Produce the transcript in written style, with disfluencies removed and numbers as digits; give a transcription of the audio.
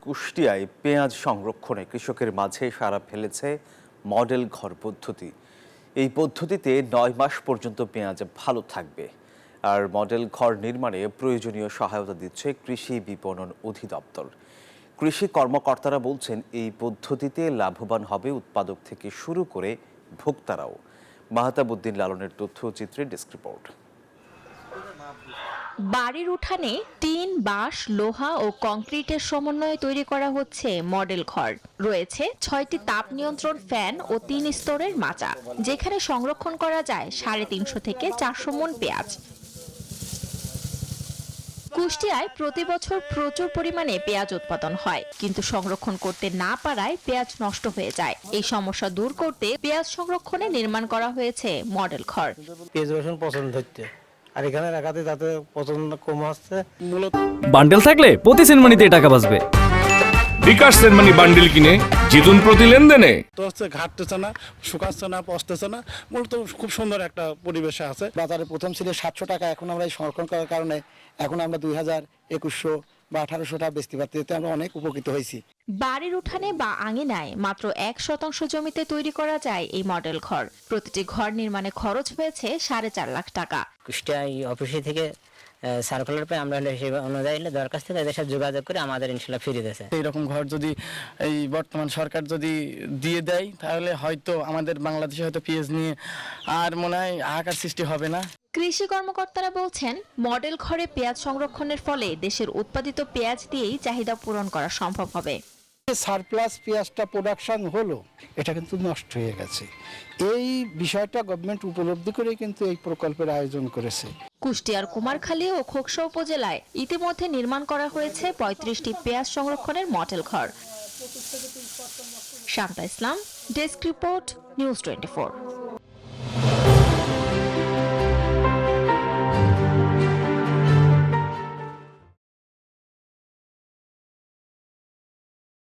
কুষ্টিয়ায় পেঁয়াজ সংরক্ষণে কৃষকের মাঝে সাড়া ফেলেছে মডেল ঘর পদ্ধতি। এই পদ্ধতিতে ৯ মাস পর্যন্ত পেঁয়াজ ভালো থাকবে। আর মডেল ঘর নির্মাণে প্রয়োজনীয় সহায়তা দিচ্ছে কৃষি বিপণন অধিদপ্তর। কৃষি কর্মকর্তারা বলছেন এই পদ্ধতিতে লাভবান হবে উৎপাদক থেকে শুরু করে ভোক্তারাও। মাহতাবউদ্দিন লালনের তথ্যচিত্রে ডেস্ক রিপোর্ট। বাড়ির উঠানে টিন, বাঁশ, লোহা ও কংক্রিটের সমন্বয়ে তৈরি করা হচ্ছে মডেল ঘর। রয়েছে ৬টি তাপ নিয়ন্ত্রণ ফ্যান ও ৩ স্তরের মাচা, যেখানে সংরক্ষণ করা যায় ৩৫০ থেকে ৪০০ মণ পেঁয়াজ। কুষ্টিয়ায় প্রতি বছর প্রচুর পরিমাণে পেঁয়াজ উৎপাদন হয়, কিন্তু সংরক্ষণ করতে না পারায় পেঁয়াজ নষ্ট হয়ে যায়। এই সমস্যা দূর করতে পেঁয়াজ সংরক্ষণে নির্মাণ করা হয়েছে মডেল ঘর। পেঁয়াজ রসুন পছন্দ হচ্ছে, আর এখানে রাখাতে তাতে পছন্দ কম আসছে। মূলত বান্ডেল থাকলে প্রতি সেনমানিতে টাকা বাঁচবে। বিকাশ সেনমানি বান্ডেল কিনে জিতুন প্রতি লেনদেনে। তো হচ্ছে ঘাটতেছে না, শুকাচ্ছে না, পচতেছে না, মূলত খুব সুন্দর একটা পরিবেশে আছে। বাজারে প্রথম ছিল 700 টাকা, এখন আমরা এই সংরক্ষণ করার কারণে এখন আমরা 2000, 2100 বা 1800 টাকা বেচতে পারছি। এতে আমরা অনেক উপকৃত হয়েছি। বাড়ির উঠানে বা আঙিনায় মাত্র ১% জমিতে তৈরি করা যায় এই মডেল ঘর। প্রতিটি ঘর নির্মাণে খরচ হয়েছে 4.5 লাখ টাকা। কুষ্টিয়া অফিসে থেকে সার্কুলার পাই, আমরা সেই অনুযায়ী দরখাস্ত থেকে এদের সাথে যোগাযোগ করে আমাদের ইনশাল্লাহ ফিরে দিয়েছে। এইরকম ঘর যদি এই বর্তমান সরকার যদি দিয়ে দেয়, তাহলে হয়তো আমাদের বাংলাদেশে হয়তো পেঁয়াজ নিয়ে আর মনে হয় হাহাকার সৃষ্টি হবে না। কৃষি কর্মকর্তারা বলছেন, মডেল ঘরে পেঁয়াজ সংরক্ষণের ফলে দেশের উৎপাদিত পেঁয়াজ দিয়েই চাহিদা পূরণ করা সম্ভব হবে। সারপ্লাস পেঁয়াজটা প্রোডাকশন হলো, এটা কিন্তু নষ্ট হয়ে গেছে। এই বিষয়টা গভর্নমেন্ট উপলব্ধি করে কিন্তু এই প্রকল্পের আয়োজন করেছে। কুষ্টিয়ার কুমারখালী ও খোকসা উপজেলায় ইতিমধ্যে নির্মাণ করা হয়েছে ৩৫টি পেঁয়াজ সংরক্ষণের মডেল ঘর। শান্তা ইসলাম, ডেস্ক রিপোর্ট, নিউজ 24।